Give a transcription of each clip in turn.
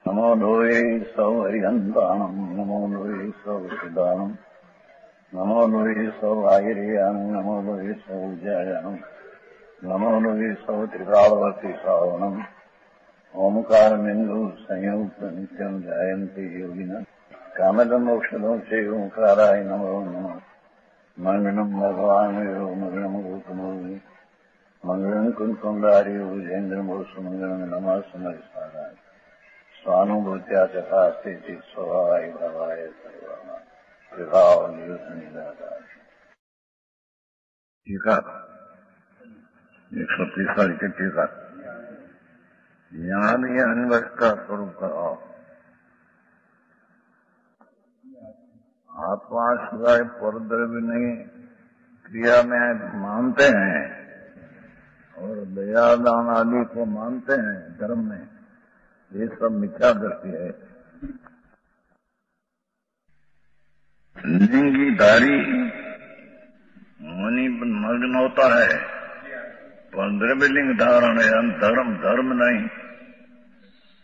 नमो लोये सौ हरिहन्ताणम् नमो लोये सौ सुदानम् नमो लोये सौ आयर्यानम् नमो लोये सौ जयानम् नमो लोये सौ त्रिकालवर्ति सावनम् ओंकारमिन्दु संयुक्त नित्यम् जायन्ति योगिनः कामदमोक्षदो च ओंकाराय नमो नमः मङ्गलम् भगवान् यो मङ्गलम् गौतमोऽग्नि मङ्गलम् कुन्कुण्डार्यो विजेन्द्रमोसुमङ्गलम् नमः समयसाराय स्वानुभूत्या चकास्ते चित् स्वभावाय भवाय सर्वाः विभाव निदादाय। टीका 130 साल की टीका। ज्ञान ये अनवश का स्वरूप करो। आत्मा सिवाय परद्रव्य नहीं क्रिया में मानते हैं और दया दान आदि को मानते हैं धर्म में, ये सब मिथ्या दृष्टि है। लिंगीधारी मुनि मग्न होता है पर द्रव्य लिंग धारण है, धर्म नहीं,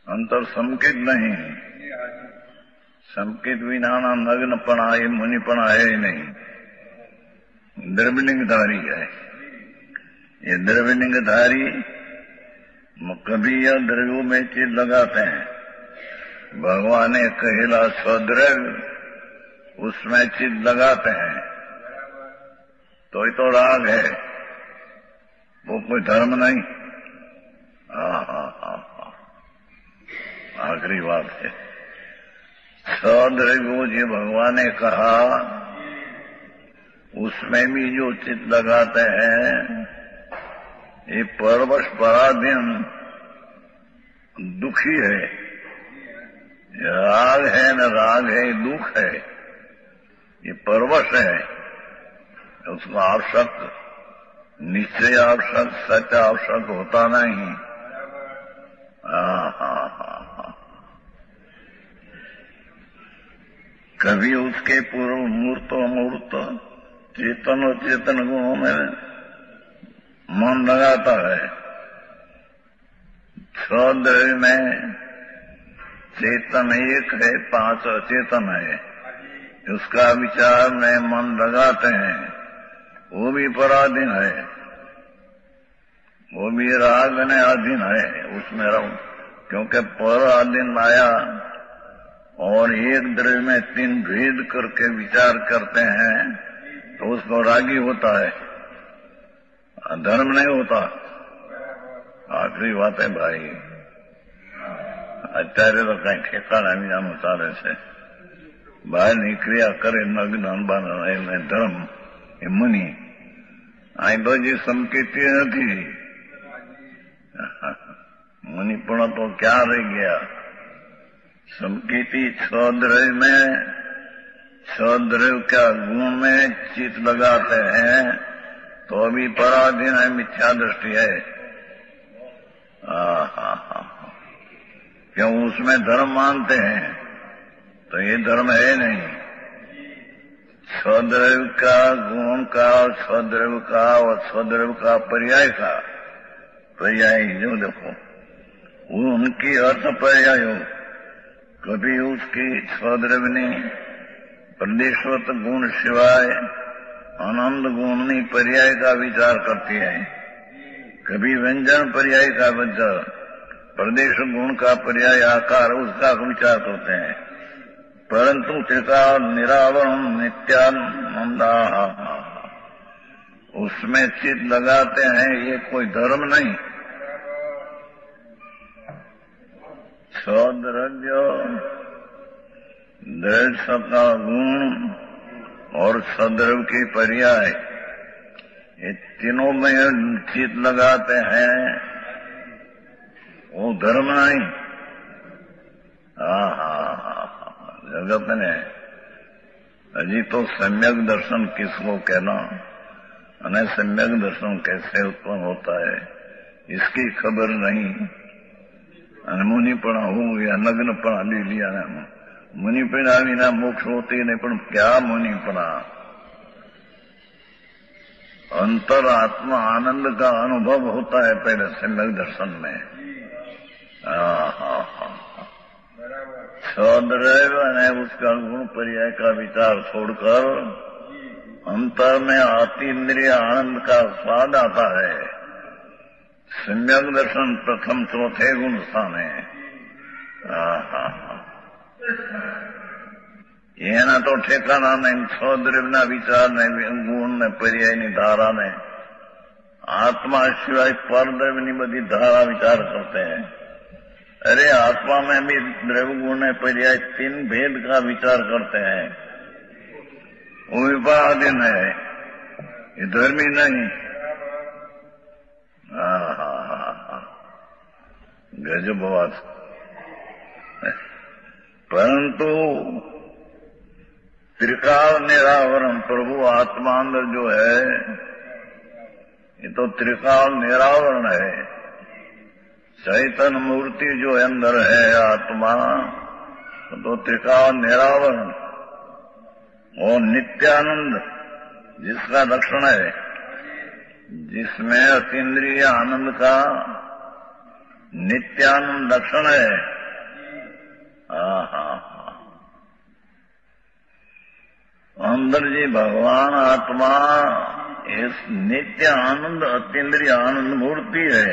अंतर संकित नहीं। संकित विना नग्नपणा ये मुनिपणा है ही नहीं, द्रव्यलिंगधारी है। ये द्रव्यलिंगधारी कभी यह द्रव्यों में चित लगाते हैं। भगवान ने कहेला स्वद्रव्य, उसमें चित लगाते हैं तो राग है, वो कोई धर्म नहीं। आखिरी बात है स्वद्रव्यो जो भगवान ने कहा, उसमें भी जो चित लगाते हैं ये परवश पराधीन दुखी है। राग है न राग है, दुख है, ये परवश है। उसको आवश्यक, निश्चय आवश्यक, सच आवश्यक होता नहीं। कभी उसके पूर्व मूर्त अमूर्त चेतन और चेतन गुणों में मन लगाता है। स्वद्रव्य में चेतन एक है, 5 अचेतन है, उसका विचार में मन लगाते हैं, वो भी पराधीन है, वो भी राग ने अधीन है। उसमें रहो, क्योंकि पराधीन आया और एक द्रव्य में 3 भेद करके विचार करते हैं तो उसको रागी होता है, धर्म नहीं होता। आखिरी बात है भाई, અત્યારે તો કઈ ઠેકાણા વિનાનું ચાલે છે। બહારની ક્રિયા કરે નગ્ન અનબાન એને ધર્મ એ મુનિ, અહીં તો જે સંકેતી નથી। मुनिपण तो क्या रह गया? संकेती स्वद्रव्य में, स्वद्रव्य का गुण में चित लगाते हैं तो अभी पराधीन है, मिथ्या दृष्टि है। क्यों उसमें धर्म मानते हैं तो ये धर्म है नहीं। स्वद्रव्य का गुण का, स्वद्रव्य का और स्वद्रव्य का पर्याय जो देखो, वो उनकी अर्थ पर्याय हो। कभी उसकी स्वद्रव्य ने प्रदेशवत गुण सिवाय आनंद गुणनी पर्याय का विचार करती है। कभी व्यंजन पर्याय का विचार, प्रदेश गुण का पर्याय आकार, उसका विचार होते हैं। परंतु त्रिकाल निरावरण नित्यानंदा, उसमें चित लगाते हैं, ये कोई धर्म नहीं। स्वद्रव्य, द्रव्य का गुण और सद्रव्य के पर्याय, ये तीनों में चित लगाते हैं, वो धर्म नहीं। जगत ने अजी तो सम्यक दर्शन किसको कहना અને सम्यक दर्शन कैसे उत्पन्न होता है इसकी खबर नहीं। मुनिपणा हो या नग्नपणा ले लिया ना, मुनिपणा विना मोक्ष होते नहीं, पर क्या मुनिपणा? अंतर आत्मा आनंद का अनुभव होता है पहले सम्यक दर्शन में। सद्रव्य ने उसका गुण पर्याय का विचार छोड़कर अंतर में अतीन्द्रिय आनंद का स्वाद आता है। सम्यक दर्शन प्रथम चौथे गुण स्थान है। एना तो ठेकाना नहीं, सौद्रव्य विचार ने गुण ने पर्याय नी धारा ने आत्मा सिवाय परद्रव्य नी बधी धारा विचार करते हैं। अरे आत्मा में भी द्रव्य गुण ने पर्याय तीन भेद का विचार करते हैं। वो विपादीन है, ये धर्मी नहीं। गजब बात। परंतु त्रिकाल निरावरण प्रभु आत्मा अंदर जो है, ये तो त्रिकाल निरावरण है। चैतन्य मूर्ति जो अंदर है आत्मा, तो त्रिकाल निरावरण और नित्यानंद जिसका लक्षण है, जिसमें अतीन्द्रिय आनंद का नित्यानंद लक्षण है। अंदर जी भगवान आत्मा इस नित्य आनंद अतीन्द्रिय आनंद मूर्ति है।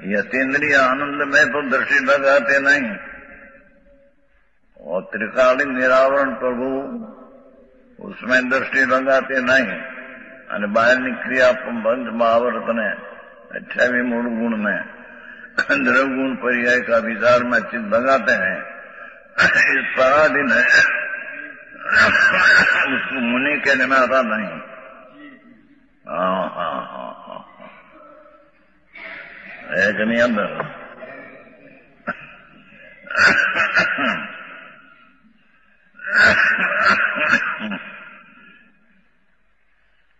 ये अतीन्द्रिय आनंद में तो दृष्टि लगाते नहीं, और त्रिकालीन निरावरण प्रभु उसमें दृष्टि लगाते नहीं। અને બહારની ક્રિયા પંચ મહાવર્ત ने 28वें मूल गुण में द्रव्य गुण पर्याय का विचार में चित्त लगाते हैं। इस पराधीन है, उसको मुनि कहने में आता नहीं। एक नहीं अंदर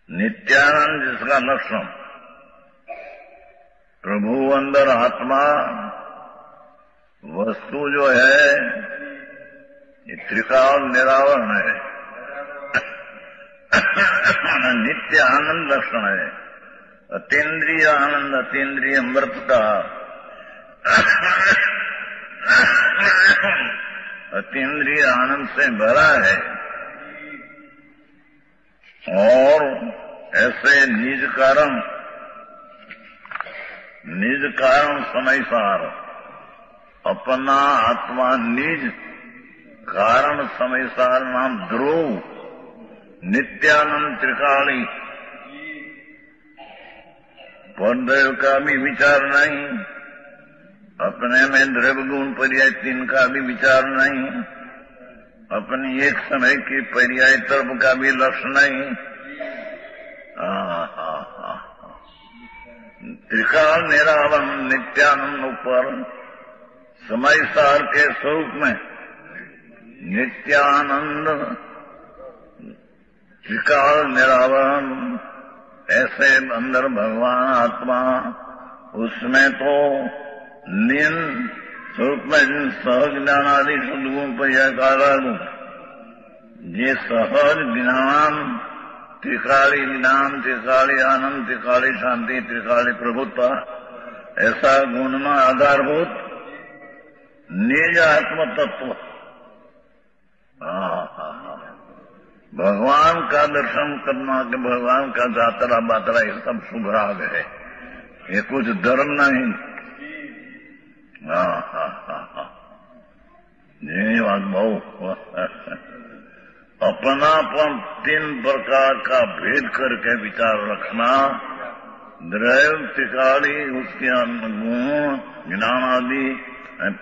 नित्यानंद जिसका लक्षण प्रभु अंदर आत्मा वस्तु जो है ये त्रिकाल निरावरण है। नित्य आनंद लक्षण है। अतीन्द्रिय आनंद अतीन्द्रिय अमृत का अतीन्द्रिय आनंद से भरा है। और ऐसे निज कारण समयसार अपना आत्मा निज कारण समयसार नाम ध्रुव नित्यानंद त्रिकाली, परद्रव्य का भी विचार नहीं, अपने में द्रव्य गुण पर्याय तीन का भी विचार नहीं, अपनी एक समय की पर्याय तरफ का भी लक्ष्य नहीं। त्रिकाल निरावरण नित्यानंद ऊपर समयसार के स्वरूप में नित्यानंद त्रिकाल निरावरण ऐसे अंदर भगवान आत्मा, उसमें तो लीन स्वरूप में सहज ज्ञान आदि शुद्ध गुण पर्याय कारण ये सहज ज्ञान त्रिकाली ज्ञान त्रिकाली आनंद त्रिकाली शांति त्रिकाली प्रभुत्व ऐसा गुण में आधारभूत निज आत्म तत्व भगवान का दर्शन करना कि भगवान का जातरा बातरा ये सब शुभ राग है, ये कुछ धर्म नहीं। ये बात बहुत अपनापन तीन प्रकार का भेद करके विचार रखना, द्रव्य त्रिकाली उसके गुण ज्ञान आदि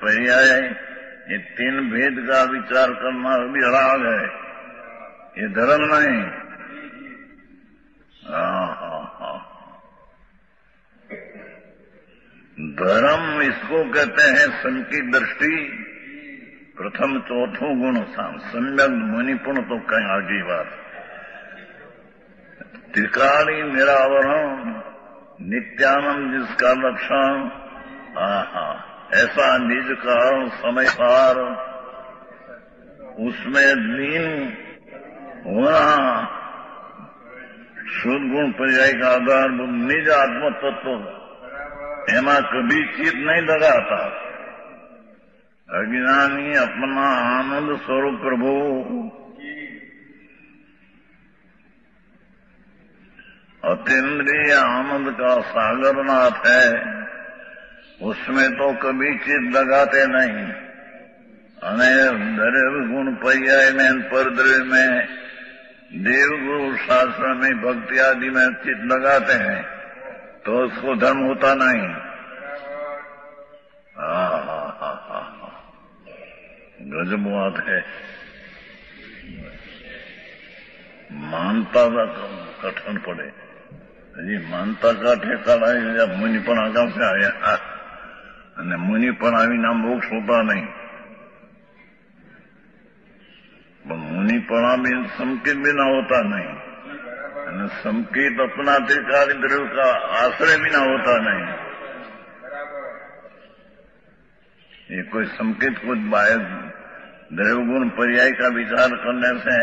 पर्याय ये तीन भेद का विचार करना भी राग है, ये धर्म नहीं। धर्म इसको कहते हैं संकी दृष्टि प्रथम चौथो गुण सम्यक मुनिपुण तो कहीं आगे बात। त्रिकाली निरावरण नित्यानंद जिसका लक्षण ऐसा निज कारण समयसार उसमें लीन होना शुद्ध गुण पर्याय का आधार निज आत्म तत्व एमा कभी चित नहीं लगाता। अज्ञानी अपना आनंद स्वरूप प्रभु अतीन्द्रिय आनंद का सागरनाथ है, उसमें तो कभी चित लगाते नहीं। द्रव्य गुण पर्याय में, परद्रव्य में, देवगुरु शास्त्र में, भक्ति आदि में चित लगाते हैं तो उसको धर्म होता नहीं। गजब बात है। मानता का कठिन पड़े जी, मानता का ठेकाना जब मुनिपणा कहाँ से आया, અને मुनिपणा विना मोक्ष होता नहीं। मुनिपणा भी संकेत बिना होता नहीं, અને संकेत अपना त्रिकाल द्रव्य का आश्रय बिना होता नहीं। ये कोई संकेत कुछ बाह्य द्रव्य गुण पर्याय का विचार करने से,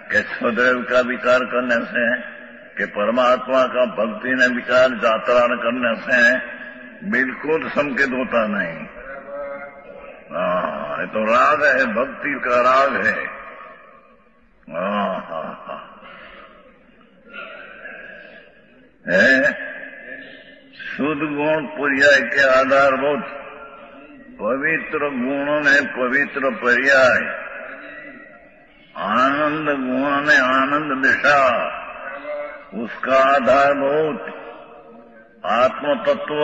कि स्वद्रव्य का विचार करने से, कि परमात्मा का भक्ति ने विचार जात्राण करने से बिल्कुल संकेत होता नहीं। ये तो राग है, भक्ति का राग है। शुद्ध गुण पर्याय के आधारभूत पवित्र गुणों ने पवित्र पर्याय, आनंद गुणों ने आनंद दिशा, उसका आधारभूत आत्म तत्व,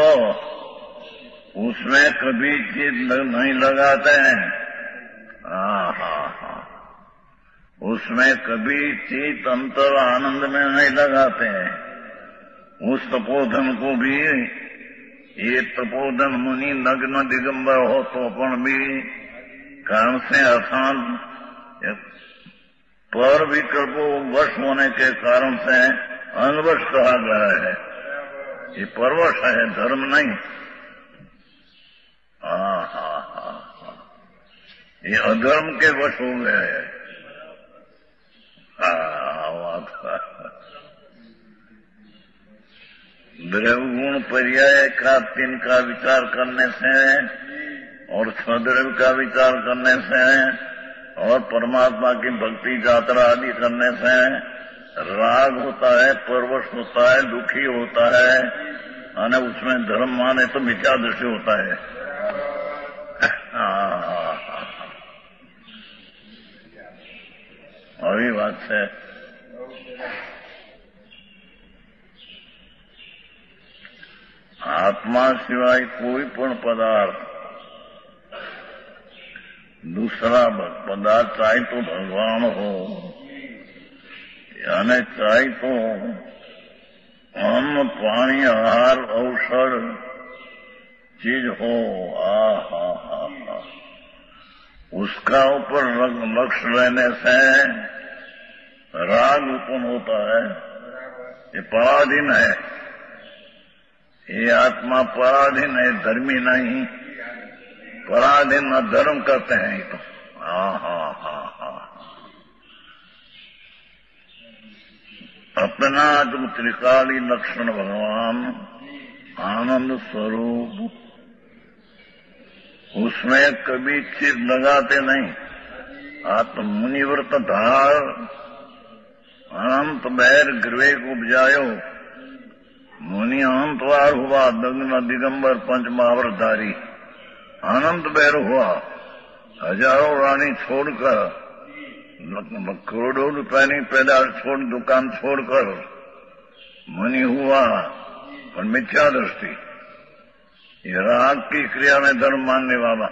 उसमें कभी चित नहीं लगाते हैं। उसमें कभी चित अंतर आनंद में नहीं लगाते हैं। उस तपोधन को भी, ये तपोधन मुनि नग्न दिगंबर हो तो अपन भी कारण से अशांत पर विकल्पों वश होने के कारण से अनवश कहा गया है। ये परवश है, धर्म नहीं। ये अधर्म के वश हो गए हैं। द्रव्य गुण पर्याय का तीन का विचार करने से और स्वद्रव्य का विचार करने से और परमात्मा की भक्ति यात्रा आदि करने से राग होता है, परवश होता है, दुखी होता है, और उसमें धर्म माने तो मिथ्या दृष्टि होता है। और बात है। आत्मा सिवाय कोई पण पदार्थ, दूसरा पदार्थ चाहे तो भगवान हो, यानी चाहे तो अन्न पानी आहार औषध चीज हो, उसका ऊपर लक्ष्य रहने से राग उत्पन्न होता है। ये पराधीन है, ये आत्मा पराधीन है, धर्मी नहीं। पराधीन धर्म करते हैं। तो अपना जो त्रिकाली लक्षण भगवान आनंद स्वरूप, उसमें कभी चित लगाते नहीं। आत्म मुनिव्रत धार अनंत बैर गृह को उपजायो, मुनि अनंतवार हुआ, दग्न दिगंबर पंचमावरधारी अनंत बैर हुआ। हजारों रानी छोड़कर, करोड़ों रुपए पैदा छोड़, दुकान छोड़कर मुनि हुआ, पर मिथ्या दृष्टि, ये राग की क्रिया में धर्म मानने वाला।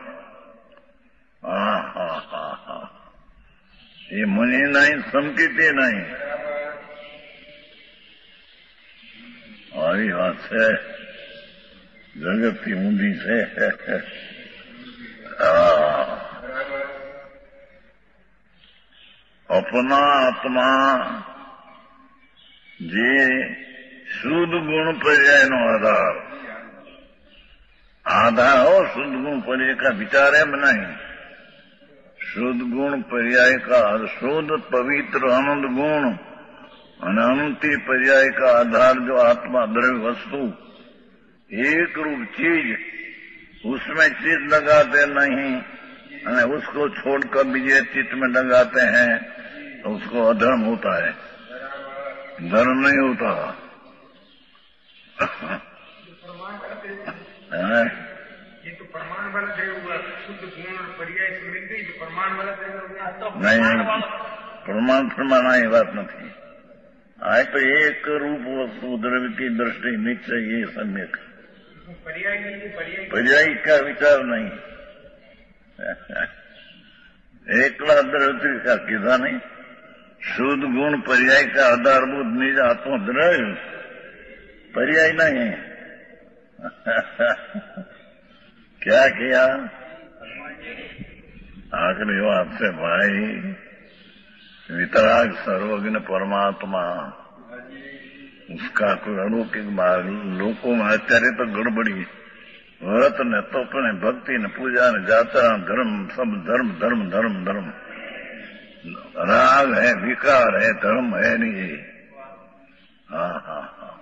ये मुनि नहीं, संकीर्ति नहीं। और ये बात है जगत की ऊंधी से। अपना आत्मा जे शुद्ध गुण पर्याय नो आधार हो, शुद्ध गुण पर्याय का विचार है नहीं। शुद्ध गुण पर्याय का शुद्ध पवित्र आनंद गुण, अनंती पर्याय का आधार जो आत्मा द्रव्य वस्तु एक रूप चीज, उसमें चित्त लगाते नहीं, उसको छोड़कर बीजे चित्त में लगाते हैं तो उसको अधर्म होता है, धर्म नहीं होता। ये तो प्रमाण वाला देव हुआ, शुद्ध गुण और पर्याय से मिल गई, जो प्रमाण वाला देव हुआ। नहीं, प्रमाण प्रमाण ये बात नहीं आए तो एक रूप वस्तु द्रव्य की दृष्टि निश्चय ये सम्यक, पर्याय का विचार नहीं। एकला द्रव्य का किसा नहीं, शुद्ध गुण पर्याय का आधारभूत निज आत्म द्रव्य पर्याय नहीं है। क्या किया आखिरी बात से भाई, वितराग सर्वज्ञ परमात्मा, उसका कोई अलौकिक मार्ग, लोगों में आचार्य तो गड़बड़ी, व्रत ने तो अपने भक्ति ने पूजा ने जाता धर्म, सब धर्म धर्म धर्म धर्म, राग है विकार है, धर्म है नहीं। हाँ हाँ हाँ,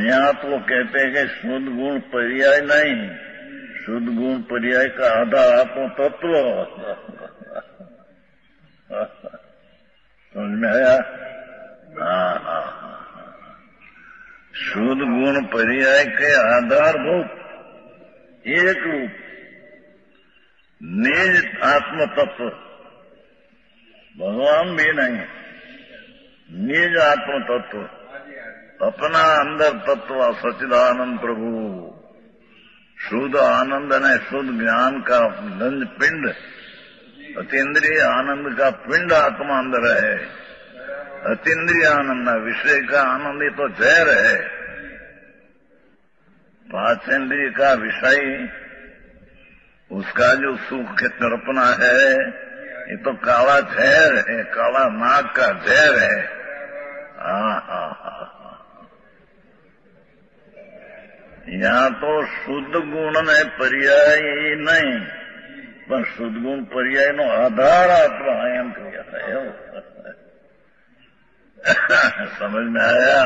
यहाँ तो कहते हैं कि शुद्ध गुण पर्याय नहीं, शुद्ध गुण पर्याय का आधार आत्म तत्व। समझ में आया? हाँ हाँ, शुद्ध गुण पर्याय के आधारभूत एक रूप निज आत्म तत्व, भगवान भी नहीं, निज आत्म तत्व, अपना अंदर तत्व सच्चिदानंद प्रभु, शुद्ध आनंद ने शुद्ध ज्ञान का गंज पिंड, अतीन्द्रिय आनंद का पिंड आत्मा अंदर है। अतीन्द्रिय आनंद विषय का आनंद ही तो जहर है, पांचेंद्रिय का विषय उसका जो सुख कल्पना है ये तो काला जहर है, काला नाग का जहर है। हाँ हाँ हाँ, यहाँ तो शुद्ध गुण ने पर्याय नहीं, पर शुद्ध गुण पर्याय नो आधार आत्मा एम किया है। समझ में आया?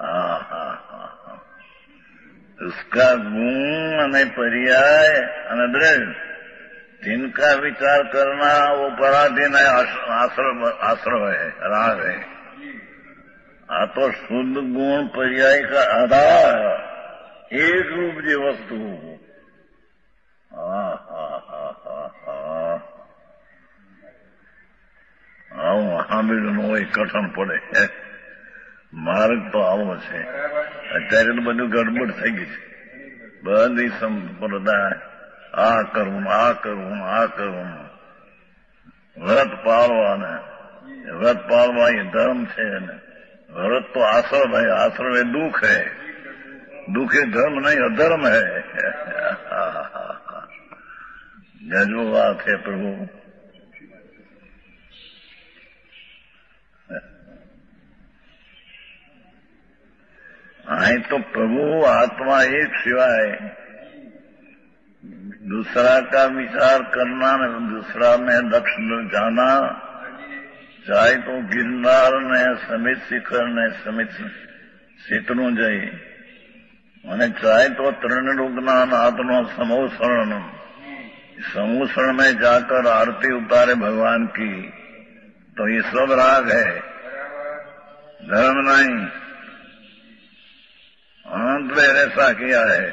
हाँ हाँ हाँ, उसका गुण અને पर्याय અને द्रव्य जिनका विचार करना वो पराधीन है, आश्रव है, राग है। आ तो शुद्ध गुण पर्याय का आधार एक रूप जी वस्तु। हाँ हाँ हाँ हाँ हाँ, वहां भी एक कठन પડે માર્ગ તો આવો છે। અત્યારે તો બધું ગડબડ થઈ ગઈ છે, બધી સંપ્રદાય આ કરવું આ કરવું આ કરવું, વ્રત પાળવાને, વ્રત પાળવા એ ધર્મ છે ને, व्रत तो आश्रम है, आश्रम है दुख है, दुख है धर्म नहीं अधर्म है। जो बात है प्रभु, आई तो प्रभु आत्मा एक सिवाय दूसरा का विचार करना न दूसरा में लक्ष्य जाना, चाहे तो गिरनार ने समित शिखर ने समित સીતનું જઈ અને चाहे तो तृणरूप नाथनो समूषण, समूषण में जाकर आरती उतारे भगवान की, तो ये सब राग है, धर्म नहीं। अनंत में ऐसा किया है।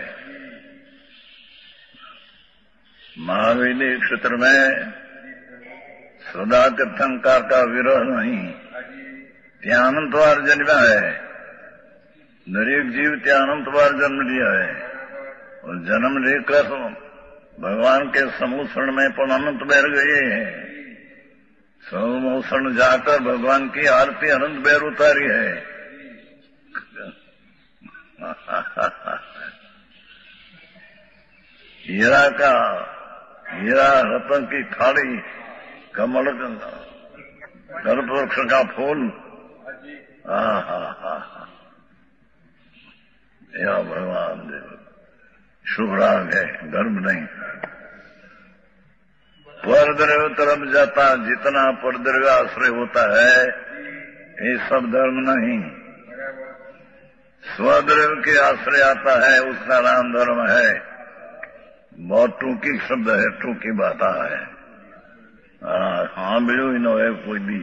महावीर क्षेत्र में सदा तीर्थंकर का विरोध नहीं, ત્યાં अनंतवार जन्मा है, दरेक जीव त्या अनंतवार जन्म लिया है, और जन्म लेकर भगवान के समूषण में पण अनंत बैर गए हैं। समूषण जाकर भगवान की आरती अनंत बैर उतारी है। हीरा का हीरा रतन की खाड़ी, कमल कल्पवृक्ष का फूल, या भगवान देव शुभ राग है, धर्म नहीं। परद्रव्य तरफ जाता जितना परद्रव्य आश्रय होता है ये सब धर्म नहीं। स्वद्रव्य के आश्रय आता है उसका नाम धर्म है। बहुत टूकी शब्द है, टूकी बात है। हाँ बिल्कुल ही न है कोई भी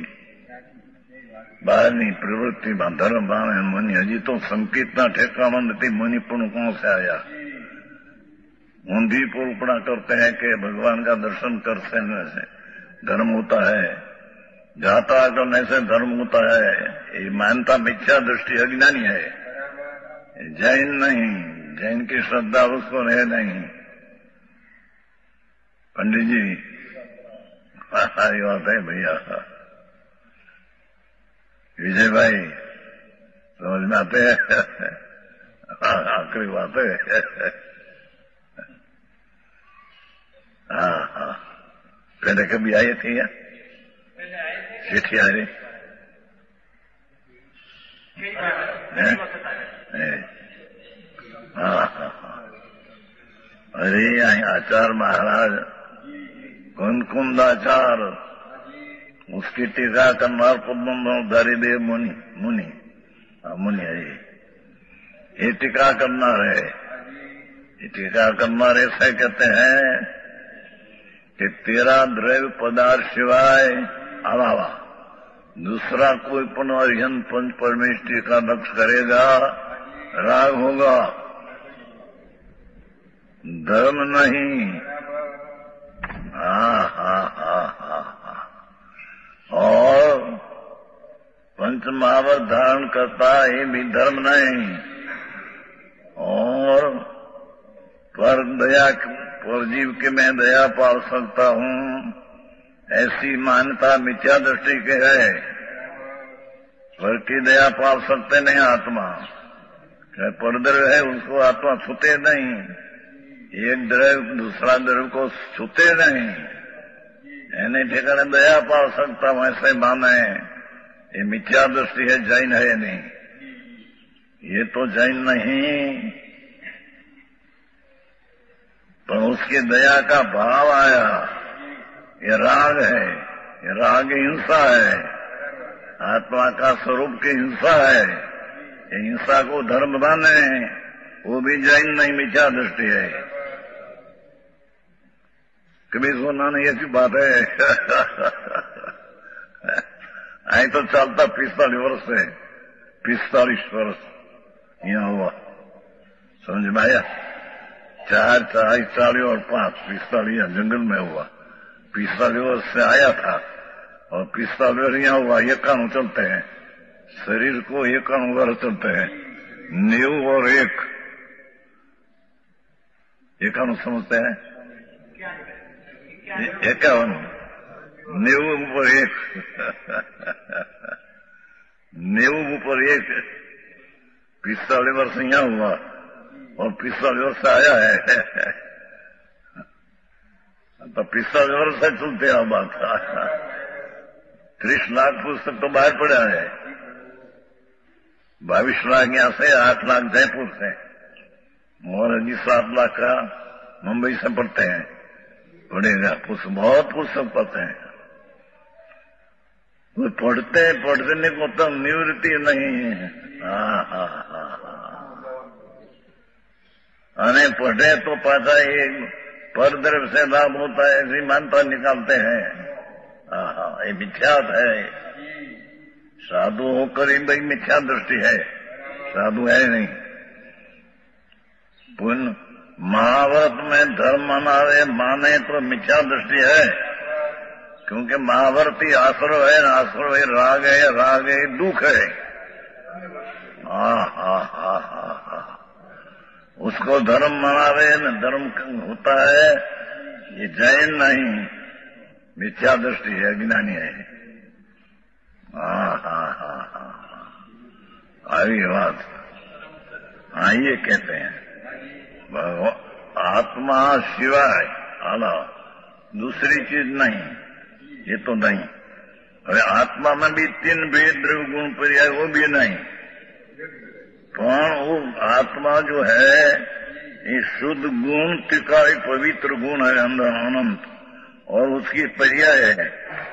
બહારની પ્રવૃત્તિમાં ધર્મ ભાવે મુનિ હજી તો સંકેતના ठेकाना નથી। मुनिपुण कौन से आया? ऊंधी पूर्वपणा करते हैं कि भगवान का दर्शन करने से धर्म होता है, जाता करने से धर्म होता है। ये मानता मिथ्या दृष्टि अज्ञानी है, जैन नहीं। जैन की श्रद्धा उसको रहे नहीं। पंडित जी ये बात है भैया। विजय भाई समझ में आते हैं? आखिरी बात है। हाँ पहले कभी आए थे या चिट्ठी आ रही? हाँ अरे आचार्य महाराज कुंकुंदाचार्य उसकी टीका करना पद्मधारी देव मुनि मुनि है ये टीका करना रहे। ये टीका करना रहे से कहते हैं कि तेरा द्रव्य पदार्थ सिवाय अलावा दूसरा कोई पण अरिहंत पंच परमेष्टि का लक्ष्य करेगा राग होगा, धर्म नहीं। और पंच महावर धारण करता ये भी धर्म नहीं। और पर दया पर जीव के मैं दया पाल सकता हूँ ऐसी मान्यता मिथ्या दृष्टि के है। पर की दया पाल सकते नहीं आत्मा। परद्रव्य है उसको आत्मा छूते नहीं, एक द्रव्य दूसरा द्रव्य को छूते नहीं। यानी ठिकाने दया पाल सकता हूं ऐसे माने ये मिथ्या दृष्टि है, जैन है नहीं। ये तो जैन नहीं पर उसकी दया का भाव आया। ये राग है, ये राग हिंसा है, आत्मा का स्वरूप की हिंसा है। ये हिंसा को धर्म माने वो भी जैन नहीं, मिथ्या दृष्टि है। कभी सुना नहीं ऐसी बात है? आई तो चलता 45 वर्ष से 45 वर्ष यहाँ हुआ, समझ में आया? 4, 40 और 5 45 जंगल में हुआ। 45 वर्ष से आया था और 45 वर्ष यहाँ हुआ। 91 चलते हैं शरीर को, 91 वर्ष चलते हैं। 90 और 1 91 समझते हैं? 51 90 ऊपर 1 90 ऊपर 1 45 वर्ष यहाँ हुआ और 45 वर्ष आया है। तो 45 वर्ष से चलते हैं बात। 30 लाख पुस्तक तो बाहर पड़ा है, 22 लाख यहाँ से, 8 लाख जयपुर से और 7 लाख का मुंबई से पढ़ते हैं। पढ़ेगा बहुत पुस्तक पढ़ते हैं। वो पढ़ने को तो निवृत्ति नहीं है। अने पढ़े तो पाता ये परद्रव्य से लाभ होता है ऐसी मानता निकालते हैं। ये मिथ्यात है। साधु होकर ही भाई मिथ्या दृष्टि है, साधु है नहीं। पुण्य महाभारत में धर्म माने तो मिथ्या दृष्टि है, क्योंकि महाभारती आश्रव है, आश्रव है राग है दुख है। उसको धर्म मनावे न धर्म होता है, ये जैन नहीं, मिथ्या दृष्टि है, अज्ञानी है। आई बात। ये कहते हैं आत्मा सिवाय आला दूसरी चीज नहीं, ये तो नहीं। अरे आत्मा में भी 3 भेद द्रव्य गुण पर्याय वो भी नहीं। पर वो आत्मा जो है ये शुद्ध गुण त्रिकाल पवित्र गुण है अंदर अनंत, और उसकी पर्याय है।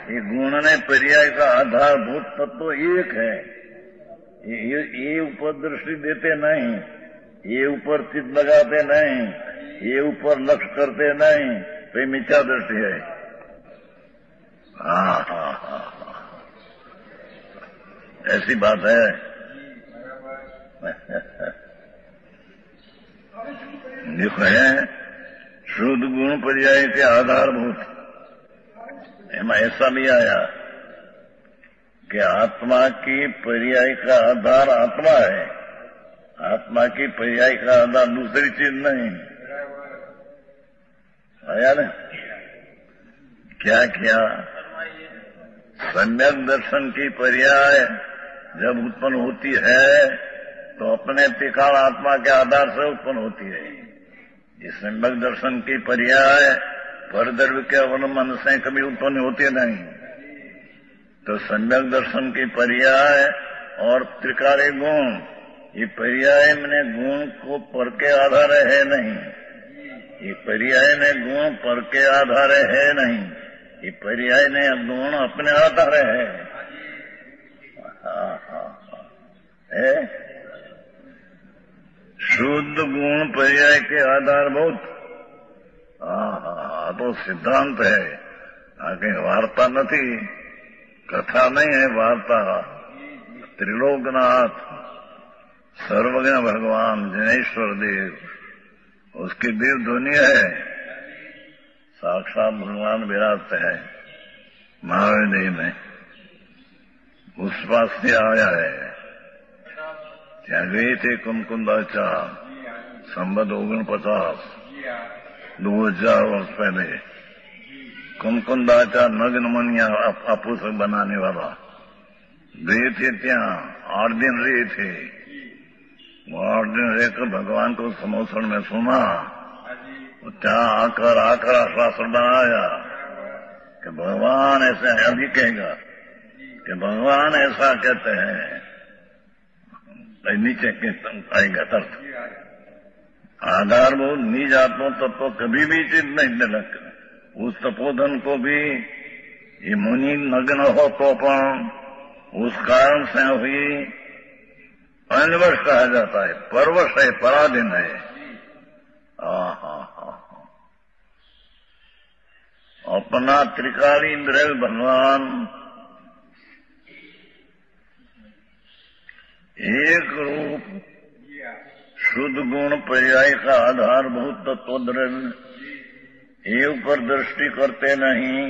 ये गुण ने पर्याय का आधारभूत तत्व एक है। ये ऊपर दृष्टि देते नहीं, ये ऊपर चित्त लगाते नहीं, ये ऊपर लक्ष्य करते नहीं, तो ये मिथ्या दृष्टि है। हाँ, ऐसी बात है। देखो है शुद्ध गुण पर्याय के आधारभूत, एમાં ऐसा भी आया कि आत्मा की पर्याय का आधार आत्मा है, आत्मा की पर्याय का आधार दूसरी चीज नहीं। आया ना? क्या किया? सम्यक दर्शन की पर्याय जब उत्पन्न होती है तो अपने त्रिकाल आत्मा के आधार से उत्पन्न होती है। इस सम्यक दर्शन की पर्याय परद्रव्य के अवलंबन से कभी उत्पन्न होती नहीं। तो सम्यक दर्शन की पर्याय और त्रिकालीय गुण, ये पर्याय में गुण को पर के आधार है नहीं, ये पर्याय में गुण पर के आधार है नहीं, ये पर्याय ने गुण अपने आधार है। है शुद्ध गुण पर्याय के आधारभूत। तो सिद्धांत है, आगे वार्ता नहीं, कथा नहीं है, वार्ता। त्रिलोकनाथ सर्वज्ञ भगवान जनेश्वर देव, उसकी दिव्य ध्वनि है, साक्षात भगवान विराजते हैं महावीर में, उस पास से आया है। क्या गए थे कुमकुंदाचार संबत 49, 2000 वर्ष पहले। कुमकुंदाचार नग्न मनिया आपूसक बनाने वाला गए थे, ત્યાં 8 दिन रहे थे। वो 8 दिन रहकर भगवान को समोसण में सुना, ત્યાં आकर आश्वासन बनाया कि भगवान ऐसे अभी कहेगा कि भगवान ऐसा कहते हैं, नीचे के आएगा तर्क। आधारभूत निज आत्मा तत्व कभी भी चित नहीं दिलक। उस तपोधन को भी ये मुनि नग्न हो तो पण उस कारण से हुई अनवश कहा जाता है, परवश है, पराधीन है। अपना त्रिकाली द्रव्य भगवान एक रूप शुद्ध गुण पर्याय का आधारभूत तत्व द्रव्य, ये ऊपर दृष्टि करते नहीं,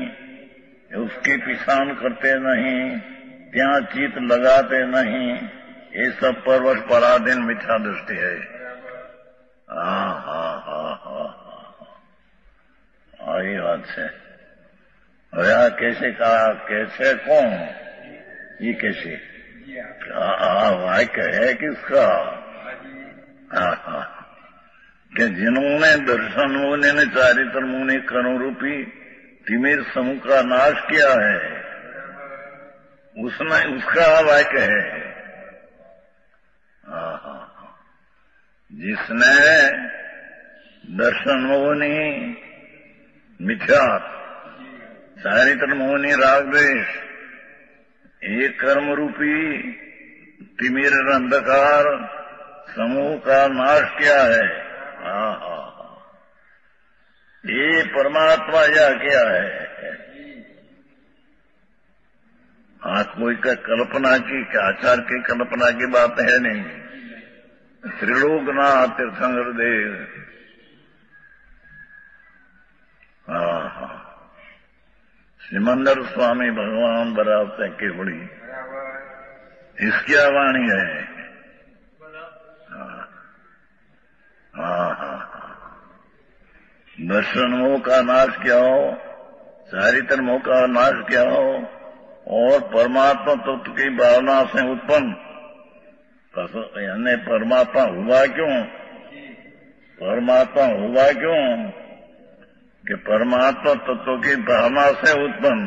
उसकी पिछान करते नहीं, ત્યાં चित लगाते नहीं, ये सब परवश पराधीन मिथ्या दृष्टि है। ये बात है। और यहाँ कैसे कहा, कैसे कौन, ये कैसे वाक्य है किसका? कि जिन्होंने दर्शन मुनि ने चारित्र मुनि करों रूपी तिमिर समूह का नाश किया है, उसने उसका वाक्य है। जिसने दर्शन मुनि मिथ्या, चारित्र मुनि राग द्वेष, एक कर्म रूपी तिमिर अंधकार समूह का नाश किया है। ये परमात्मा यह किया है। कोई का कल्पना की, आचार की कल्पना की बात है नहीं। त्रिलोकनाथ तीर्थंकर देव, सिमंदर स्वामी भगवान बराबर केवड़ी, इसकी वाणी है। दर्शन मोह का नाश किया हो, चारित्र मोह का नाश किया हो, और परमात्मा तत्व की भावना से उत्पन्न, यानी परमात्मा हुआ क्यों? परमात्मा हुआ क्यों? कि परमात्मा तत्व की भावना से उत्पन्न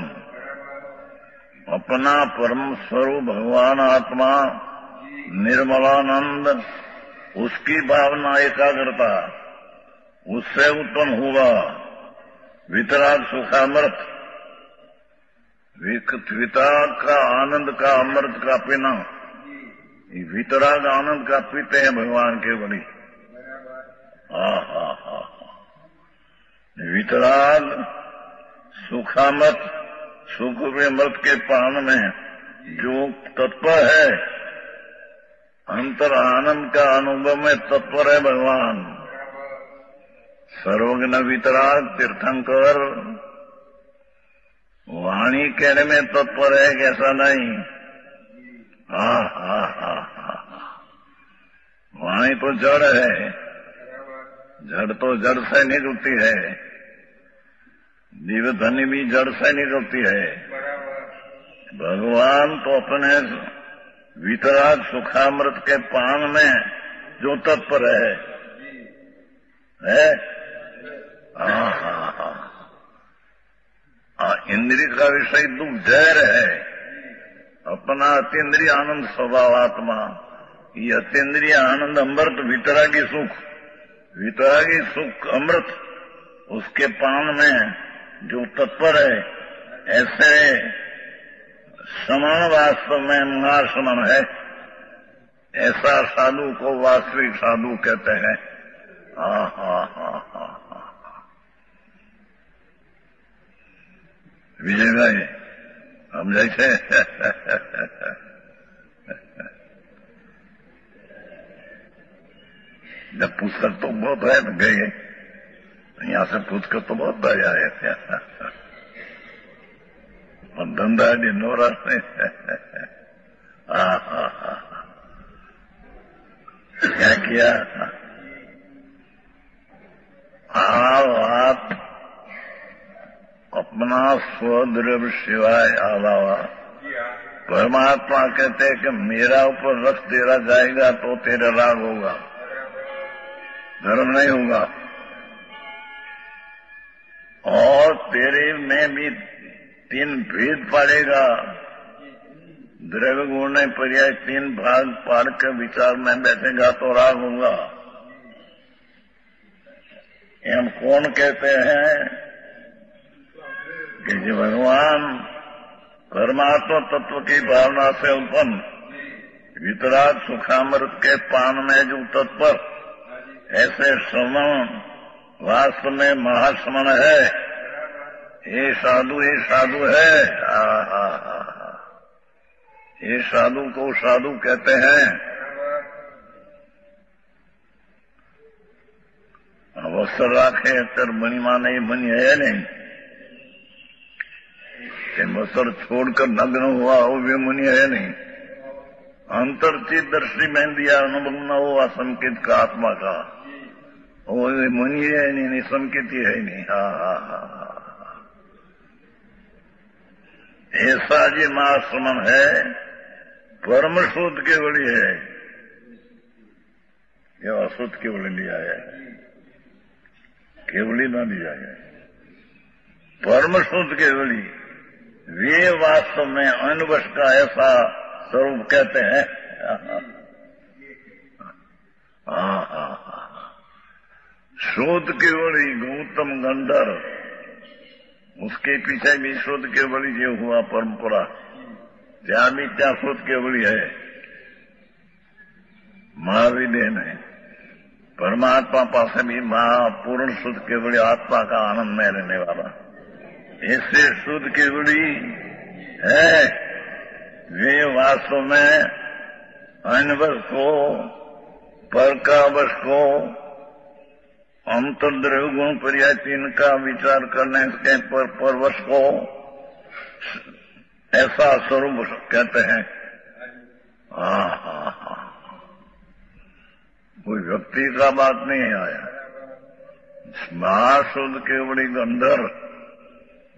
अपना परम स्वरूप भगवान आत्मा निर्मलानंद, उसकी भावना एकाग्रता, उससे उत्पन्न हुआ वितराग सुखामृत, वितराग का आनंद का अमृत का पीना, वितराग आनंद का पीते हैं भगवान के बड़ी। वितराग सुखामृत, सुख अमृत के पान में जो तत्पर है, अंतर आनंद का अनुभव में तत्पर है भगवान। सर्वज्ञ वितराग तीर्थंकर वाणी कहने में तत्पर है, कैसा नहीं। वाणी तो जड़ है, जड़ तो जड़ से निकलती है, जीवधनी भी जड़ से निकलती है। भगवान तो अपने वितराग सुखामृत के पान में जो तत्पर है। इंद्रिय का विषय दुख जहर है, अपना अतीन्द्रिय आनंद स्वभाव आत्मा, ये अतीन्द्रिय आनंद अमृत वितरागी सुख अमृत उसके पान में जो तत्पर है, ऐसे समण वास्तव में महासमण है। ऐसा साधु को वास्तविक साधु कहते हैं। विजय भाई, हम जैसे जब पुस्तक तो बहुत है गए, यहाँ से पुस्तक तो बहुत आया है, और धंधा नोरा से क्या किया। आप अपना स्वद्रव्य सिवाय अलावा परमात्मा कहते हैं कि मेरा ऊपर रख तेरा जाएगा तो तेरा राग होगा, धर्म नहीं होगा। और तेरे में भी 3 भेद पड़ेगा, द्रव्य गुण ने पर्याय 3 भाग पाड़ कर विचार में बैठेगा तो राग होगा। हम कौन कहते हैं कि जो भगवान परमात्मा तत्व की भावना से उत्पन्न वितराग सुखामृत के पान में जो तत्पर, ऐसे श्रवण वास्तव में महाश्रवण है। ये साधु है। ये साधु को साधु कहते हैं। अवसर राखे कर मणि माने, मणि है नहीं कि वस्त्र छोड़कर नग्न हुआ हो, वे मुनि है नहीं। अंतरचित दर्शी में दिया अनुभव न हो असंकित का आत्मा का, वो मुनि है नहीं, संकित है नहीं। ऐसा जी महाश्रमण है, परम शुद्ध केवली है, यह अशुद्ध केवली लिया है, केवली न लिया है। परम शुद्ध केवली वे वास्तव में अनवश का ऐसा स्वरूप कहते हैं। शुद्ध केवली गौतम गंधर, उसके पीछे भी शुद्ध केवली जो हुआ परंपरा, ત્યાં भी ત્યાં शुद्ध केवली है। महावीर ने परमात्मा पास भी पूर्ण शुद्ध केवली आत्मा का आनंद में रहने वाला, इससे शुद्ध केवली है। वे वास्तव में अनवश को, पर का वश को, अंतर्द्रव्य गुण पर्याय 3 का विचार करने के परवश को ऐसा स्वरूप कहते हैं। कोई व्यक्ति का बात नहीं आया। महाशुद्ध केवली गंधर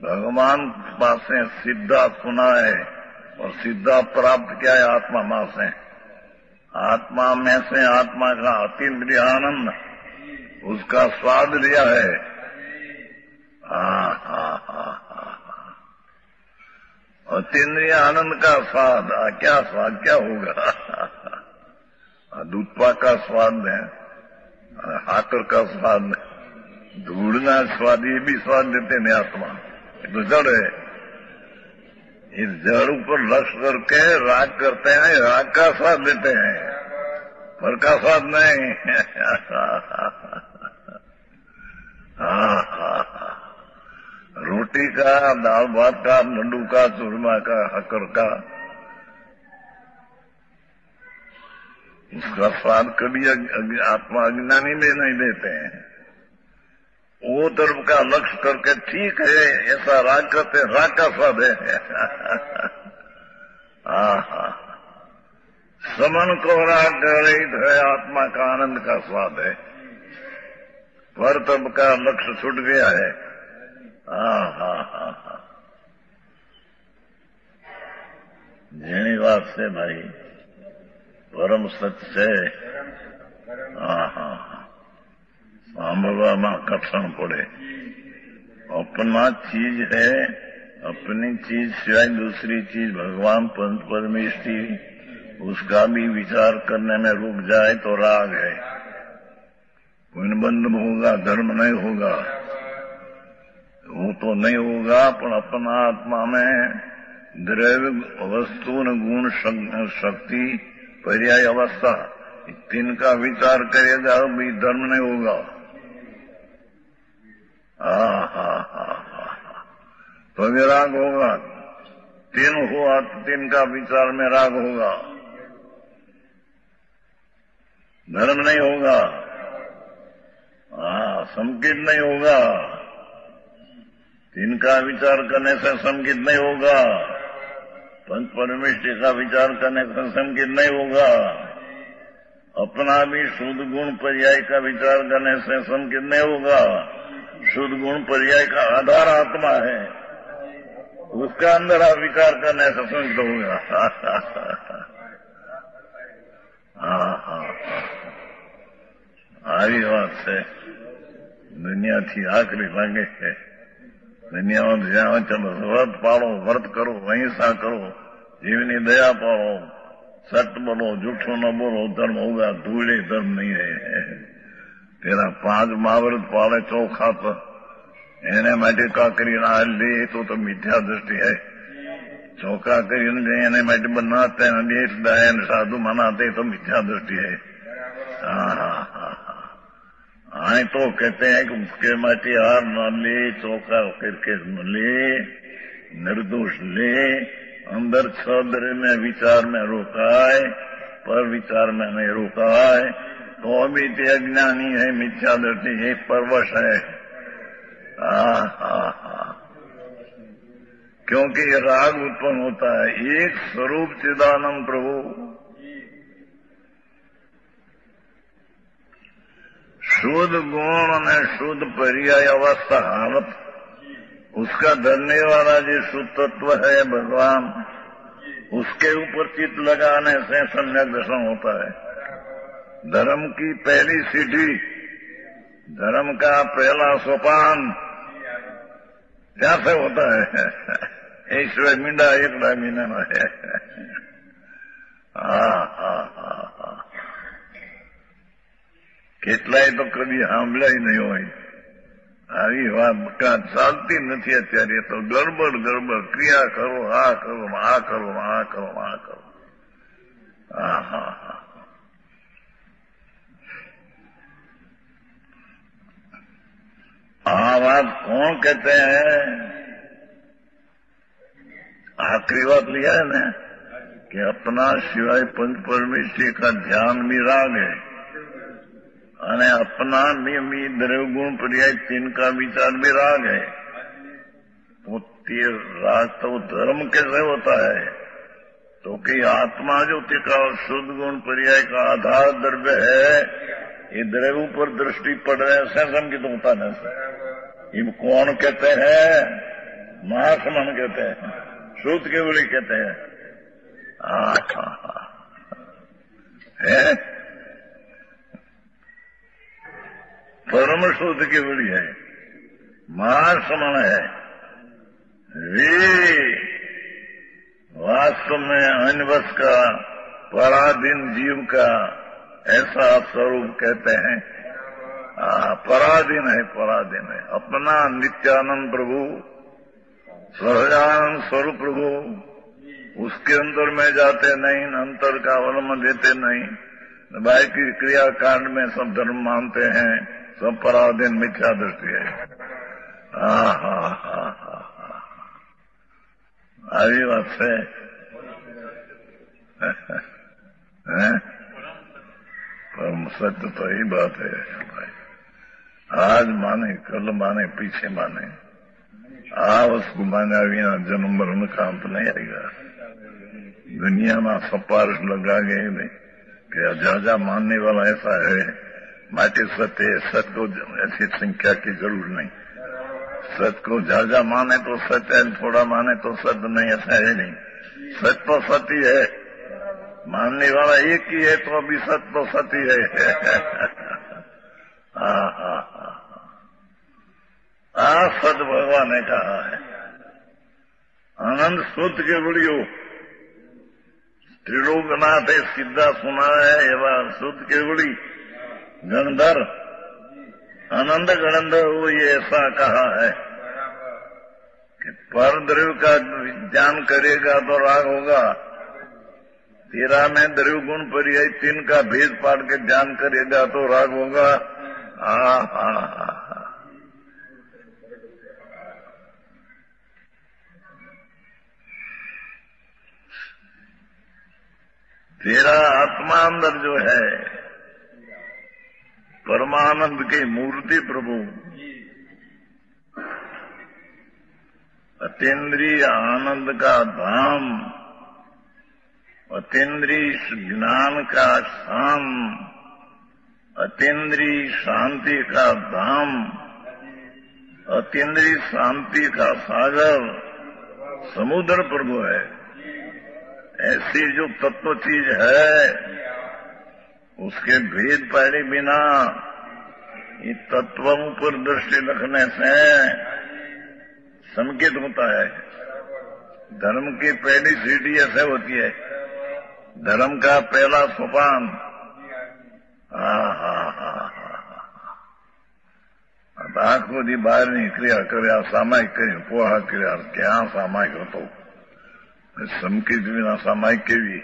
भगवान पास से सीधा सुना है और सीधा प्राप्त किया है आत्मा मां से। आत्मा में से आत्मा का अतीन्द्रिय आनंद, उसका स्वाद लिया है। अतीन्द्रिय आनंद का स्वाद, क्या स्वाद क्या होगा। दूधपा का स्वाद है, हाकर का स्वाद, ढूंढना स्वाद, ये भी स्वाद देते नहीं आत्मा, तो जड़ है। इस जड़ ऊपर लक्ष्य करके राग करते हैं, राग का स्वाद लेते हैं, फल का स्वाद नहीं। रोटी का, दाल भात का, लड्डू का, चूरमा का, शक्कर का, उसका स्वाद कभी आत्मा अज्ञानी में नहीं देते हैं। वो धर्म का लक्ष्य करके ठीक है ऐसा राग करते, राग का स्वाद है। समन को राग रहित है, आत्मा का आनंद का स्वाद है। पर तब का लक्ष्य छूट गया है। જેની વાત છે ભાઈ, પરમ સત્ય છે। સાંભળવામાં કઠણ પડે। अपना चीज है, अपनी चीज सिवाय दूसरी चीज भगवान पंच परमेश्वरी, उसका भी विचार करने में रुक जाए तो राग है। पुण्यबंध होगा, धर्म नहीं होगा, वो तो नहीं होगा। पर अपना आत्मा में द्रव्य वस्तु गुण शक्ति पर्याय अवस्था, तीन का विचार करेगा भी धर्म नहीं होगा। तो विराग होगा। तीन हुआ तो तीन का विचार में राग होगा, धर्म नहीं होगा। संकित नहीं होगा। तीन का विचार करने से संकित नहीं होगा। पंच परमेश्वर का विचार करने से संकित नहीं होगा। अपना भी शुद्ध गुण पर्याय का विचार करने से संकित नहीं होगा। शुद्ध गुण पर्याय का आधार आत्मा है, उसका अंदर आप विचार करने से संकित होगा। આવી વાત છે। દુનિયાથી આકરી લાગે છે। દુનિયામાં જ્યાં ચલો વ્રત પાળો, વ્રત કરો, અહિંસા કરો, જીવની દયા પાળો, सत्य बोलो, झूठो न बोलो, धर्म होगा। धूले धर्म नहीं है। तेरा 5 महाव्रत पाले चौखा तो એને માટે કાકરી ના લે તો મિથ્યા દૃષ્ટિ है। चौका કરીને એને માટે બનાते हैं, देश दायन साधु मनाते तो मिथ्या दृष्टि है। आए तो कहते हैं कि उसके माटी हार न ले, चौका करके न ले, निर्दोष ले, अंदर छद्र में विचार में रोकाए, पर विचार में नहीं रोकाए तो भी ते अज्ञानी है, मिथ्या दृष्टि है, परवश है। क्योंकि राग उत्पन्न होता है। एक स्वरूप चिदानंद प्रभु, शुद्ध गुण ने शुद्ध पर्याय अवस्था हालत, उसका धरने वाला जो शुद्ध तत्व है भगवान, उसके ऊपर चित्त लगाने से सम्यक दर्शन होता है। धर्म की पहली सीढ़ी, धर्म का पहला सोपान क्या से होता है? ईश्वर मींडा एक महीना में है। કેટલાય તો કદી સાંભળ્યા નહીં હોય। આવી વાત ચાલતી નથી અત્યારે તો। ગડબડ ગડબડ ક્રિયા કરો, આ કરો, આ કરો, આ કરો, આ કરો। बात कौन कहते हैं? आखिरी बात लिया है ना कि अपना सिवाय पंच परमेश्वर का ध्यान भी राग है, અને अपना भी द्रव्य गुण पर्याय तीन का विचार भी राग है। तो राग तो धर्म कैसे होता है? तो कि आत्मा जो का शुद्ध गुण पर्याय का आधार द्रव्य है, ये द्रव्य पर दृष्टि पड़ रहे से संकित होता है। ये कौन कहते हैं? महासमन कहते हैं, शुद्ध केवली कहते हैं। है परम शुद्ध केवली है, महासमन है। वे वास्तव में अन्वश का पराधीन जीव का ऐसा स्वरूप कहते हैं। पराधीन है, पराधीन है। अपना नित्यानंद प्रभु सहजानंद स्वरूप प्रभु, उसके अंदर में जाते नहीं, अंतर का अवलंबन देते नहीं, बाहर की क्रियाकांड में सब धर्म मानते हैं, सब पराधीन मिथ्या दृष्टि है। આવી વાત છે। परम सत्य तो यही बात है भाई, आज माने कल माने पीछे माने, उसको माने बिना जन्म मरण का अंत नहीं आएगा। दुनिया में सपारिश लगा गए नहीं कि जा मानने वाला ऐसा है, माटे सत्य है, सत्य को ऐसी संख्या की जरूर नहीं। सत्य को जा माने तो सत्य है, थोड़ा माने तो सत्य नहीं, ऐसा है नहीं। सत्य तो सत्य है, मानने वाला एक ही है तो अभी सत्य तो सत्य है। सत्य भगवान ने कहा है। आनंद शुद्ध के बड़ियो त्रिलोकनाथ सीधा सुना है, एवं शुद्ध के बड़ी गणधर आनंद गणधर वो ये ऐसा कहा है कि पर द्रव्य का ज्ञान करेगा तो राग होगा, तेरा में द्रव्य गुण पर्याय 3 का भेद पाड़ के ज्ञान करेगा तो राग होगा। तेरा आत्मा अंदर जो है परमानंद की मूर्ति प्रभु, अतीन्द्रिय आनंद का धाम, अतीन्द्रिय ज्ञान का शाम, अतीन्द्रिय शांति का धाम, अतीन्द्रिय शांति का सागर समुद्र प्रभु है। ऐसी जो तत्व चीज है उसके भेद पाड़े बिना ये तत्वों पर दृष्टि रखने से संकेत होता है। धर्म की पहली सीढ़ी ऐसे होती है, धर्म का पहला सोपान। आंखों दी बाहर निकलिया કર્યા સામાયિક કરી પોહા કર્યા ક્યાં સામાયિક હતો સંકેત વિના સામાયિક કેવી।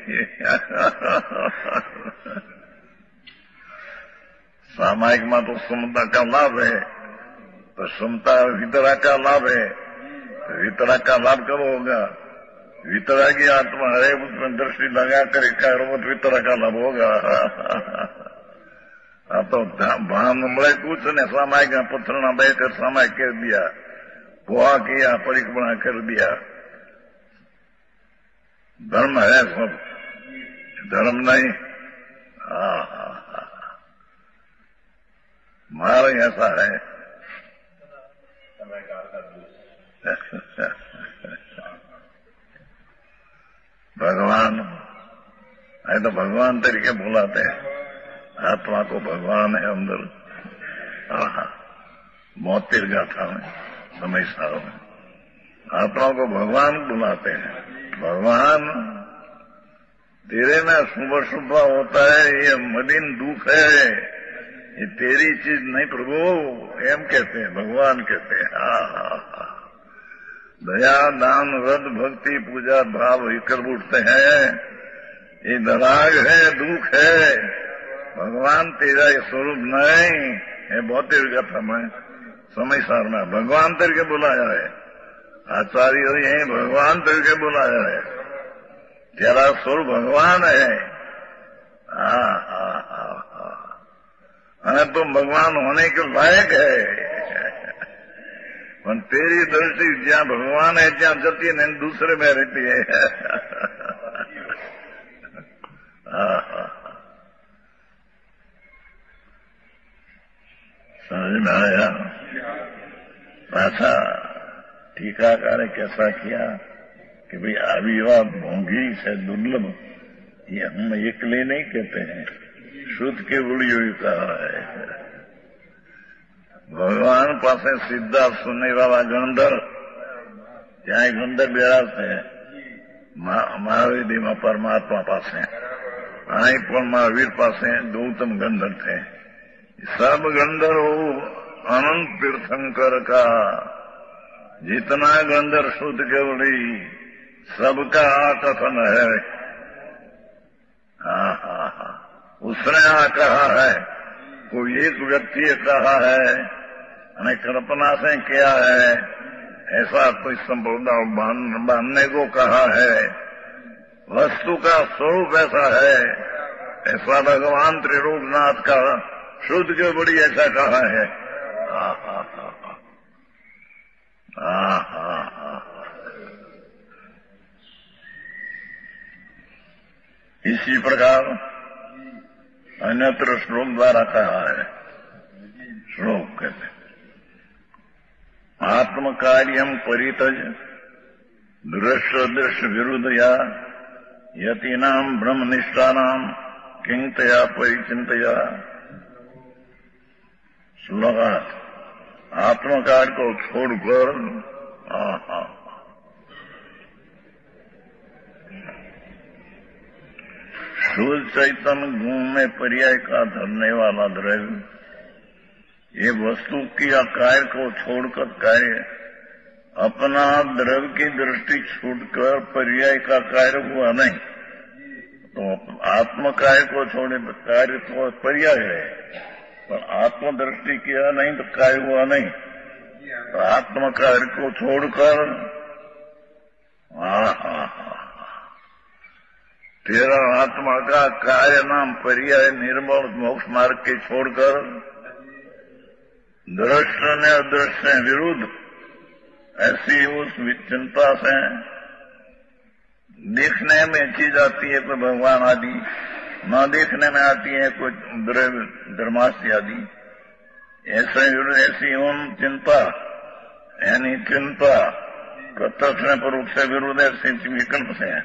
सामायिक में तो समता का लाभ है, तो समता वितरा का लाभ है, वितरा का लाभ कब होगा? वितरा की आत्मा है, उसमें दृष्टि लगा कर कार्य वितरा का लाभ होगा। तो भान મળે कुछ ने सामायिक पत्थरना बैठकर सामायिक कर दिया, पोहा किया, परिक्रमा कर दिया। धर्म है सब, धर्म नहीं। मारा ऐसा है। भगवान है तो भगवान तरीके बुलाते हैं, आत्मा को भगवान है अंदर। मोतिर गाथा में समय सारों में आत्मा को भगवान बुलाते हैं। भगवान तेरे में शुभ शुभ होता है, ये मलिन दुख है, ये तेरी चीज नहीं प्रभु, एम कहते हैं, भगवान कहते हैं। दया दान व्रत भक्ति पूजा भाव कर उठते हैं, ये दराग है, दुख है। भगवान तेरा ये स्वरूप नहीं है। बहुत देर का समय समय सार में भगवान तरीके बुलाया है, आचार्य यही भगवान तरीके बुलाया है। तेरा स्वरूप भगवान है। तुम भगवान होने के लायक है, पर तेरी दृष्टि जहाँ भगवान है जहाँ जती नहीं, दूसरे में रहती है। समझ में आया? पाछा टीकाकार कैसा किया कि भाई आविवा भोंगी से दुर्लभ, ये हम एकले नहीं कहते हैं, शुद्ध के बुढ़ियों कहा है। भगवान पासे सीधा सुनने वाला गणधर, ત્યાં ગંધર બેરા છે મહાવીર માં પરમાત્મા પાસે, અહીં પણ મહાવીર પાસે ગૌતમ ગંધર थे। सब गंधर्व अनंत तीर्थंकर का जितना गंधर शुद्ध केवली सबका कथन है। उसने कहा है, कोई एक व्यक्ति कहा है, कल्पना से किया है, ऐसा कोई संप्रदाय बांधने को कहा है। वस्तु का स्वरूप ऐसा है, ऐसा भगवान त्रिलोकनाथ का शुद्ध के बड़ी ऐसा कहा है। इसी प्रकार अन्यत्र श्लोक द्वारा कहा है। श्लोक कहते आत्म कार्यम परितज दृश्य दृश्य विरुद्धया यतीनाम ब्रह्मनिष्ठानाम किंतया परिचिंतया। श्लोक आत्मकार्य को छोड़कर शुद्ध चैतन्य गुण में पर्याय का धरने वाला द्रव्य, ये वस्तु की कार्य को छोड़कर कार्य अपना द्रव्य की दृष्टि छूटकर पर्याय का कार्य हुआ नहीं। तो आत्म कार्य को छोड़े तो कार्य तो पर्याय है, पर आत्मदृष्टि किया नहीं तो कार्य हुआ नहीं। तो आत्म कार्य को छोड़कर तेरा आत्मा का कार्य नाम पर्याय निर्मल मोक्ष मार्ग के छोड़कर दृश्य ने अदृश्य से विरुद्ध ऐसी उस चिंता से देखने में चीज आती है कोई भगवान आदि, न देखने में आती है कोई धर्मास्य आदि, ऐसी उन चिंता यानी चिंता प्रत्यक्ष रूप से विरुद्ध ऐसे विकल्प से है।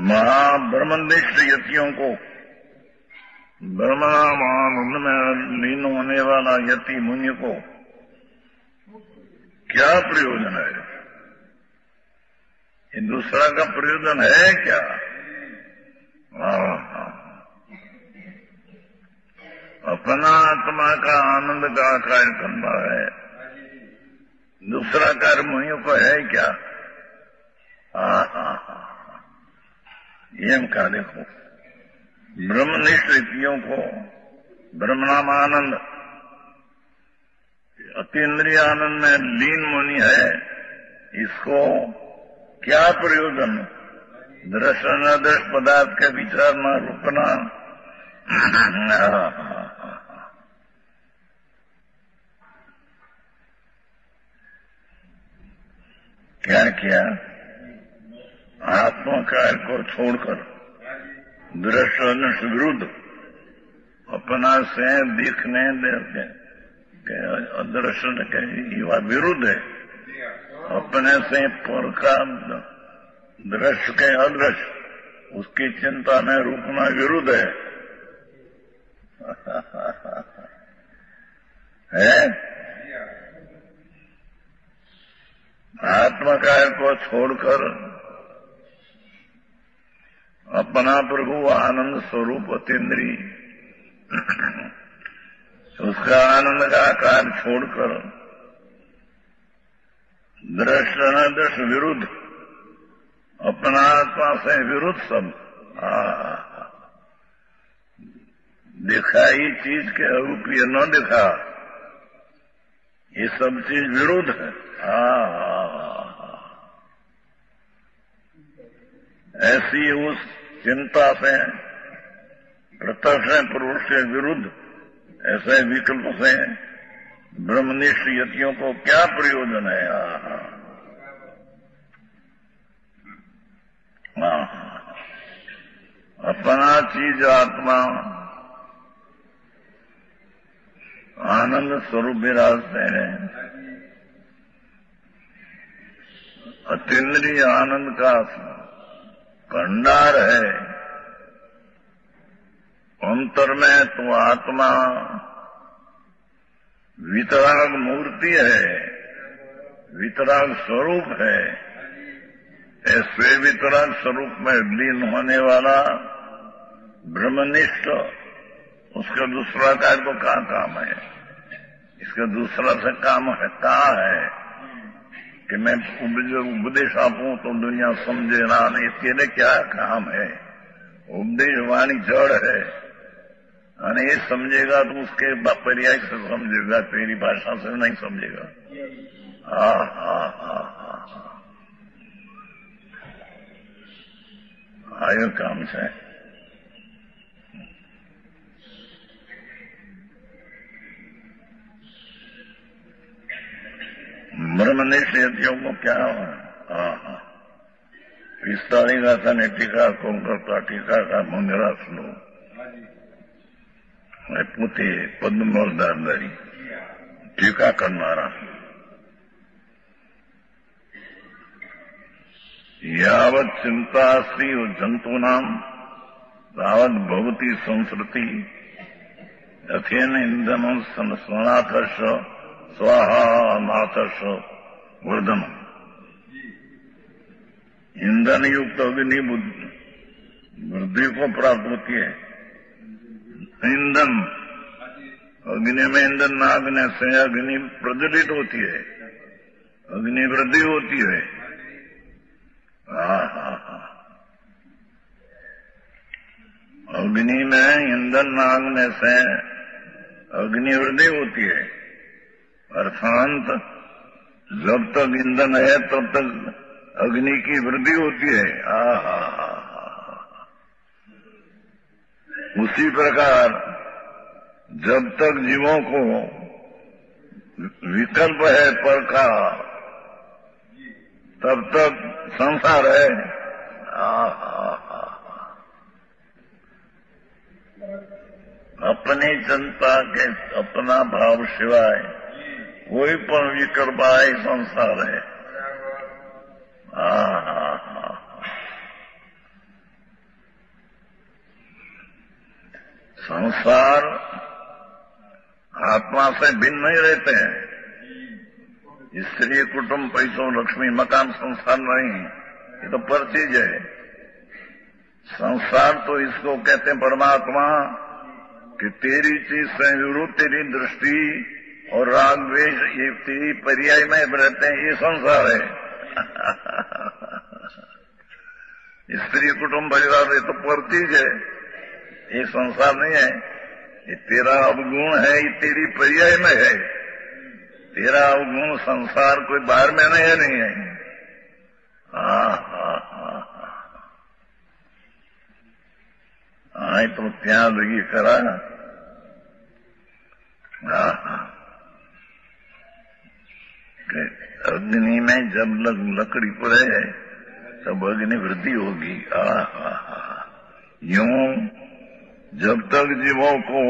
महाब्रह्मनिष्ठ यतियों को ब्रह्मानंद में लीन होने वाला यति मुनि को क्या प्रयोजन है? ये दूसरा का प्रयोजन है क्या? अपना आत्मा का आनंद का कार्य करना है, दूसरा कार्य मुनियों को है क्या? ये हम कहा देखो, ब्रह्मनिष्ठ व्यक्तियों को ब्रह्मनाम आनंद अतीन्द्रिय आनंद में लीन मुनि है, इसको क्या प्रयोजन? दृश्य न दृश्य पदार्थ का विचार न रुकना। क्या किया? आत्मा कार्य को छोड़कर दृश्य विरुद्ध अपना से दिखने देते अदृश्य के विरुद्ध है, अपने से पर का दृश्य के अदृश्य उसकी चिंता में रुकना विरुद्ध है। आत्मा कार्य को छोड़कर अपना प्रभु आनंद स्वरूप अतीन्द्रिय उसका आनंद का कार्य छोड़कर दृश्य न दृश्य विरुद्ध अपना आत्मा से विरुद्ध सब दिखाई चीज के रूप ये न दिखा, ये सब चीज विरुद्ध है। ऐसी उस चिंता से प्रत्यक्ष पुरुष के विरुद्ध ऐसे विकल्प से ब्रह्मनिष्ठ यतियों को क्या प्रयोजन है? अपना चीज आत्मा आनंद स्वरूप विराजते हैं, अतीन्द्रिय आनंद का भंडार है। अंतर में तो आत्मा वितराग मूर्ति है, वितराग स्वरूप है। ऐसे वितराग स्वरूप में लीन होने वाला ब्रह्मनिष्ठ उसका दूसरा कार्य को क्या काम है? इसका दूसरा से काम है कहा है कि मैं उपदेश आपू तो दुनिया समझे ना, नहीं तेरे क्या काम है। उपदेश वाणी जड़ है, और ये समझेगा तो उसके पर्याय से समझेगा, तेरी भाषा से नहीं समझेगा। आयो काम से ब्रह्मनिष्ठ को क्या पिस्ताली गाथा ने टीका कोंकता टीका का मंदिरा सुनो मैं पोते पद्मदारी टीका करनारा यावत् चिंता अस्ति जंतूनां तावत् भवति संस्कृति अथेन इंधनं स्नाथश स्वाहा नाथश वर्धन। ईंधन युक्त अग्नि वृद्धि को प्राप्त होती है। ईंधन अग्नि में ईंधन नागने से अग्नि प्रज्वलित होती है, अग्नि वृद्धि होती है। अग्नि में ईंधन नागने से अग्नि वृद्धि होती है, अर्थात जब तक ईंधन है तब तक अग्नि की वृद्धि होती है। उसी प्रकार जब तक जीवों को विकल्प है पर का तब तक संसार है। अपनी जनता के अपना भाव सिवाय कोई पण विकल्प आए संसार है। संसार आत्मा से भिन्न नहीं रहते हैं। स्त्री कुटुंब पैसों लक्ष्मी मकान संसार नहीं, ये तो पर चीज है। संसार तो इसको कहते हैं परमात्मा कि तेरी चीज से विरुद्ध तेरी दृष्टि और राग द्वेष ये तेरी पर्याय में रहते हैं, ये संसार है। स्त्री कुटुंब परिवार ये तो पर चीज है, ये संसार नहीं है। ये तेरा अवगुण है, ये तेरी पर्याय में है। तेरा अवगुण संसार कोई बाहर में नहीं है। तो त्याग लगी करा। अग्नि में जब लकड़ी पड़े तब अग्नि वृद्धि होगी। यूं जब तक जीवों को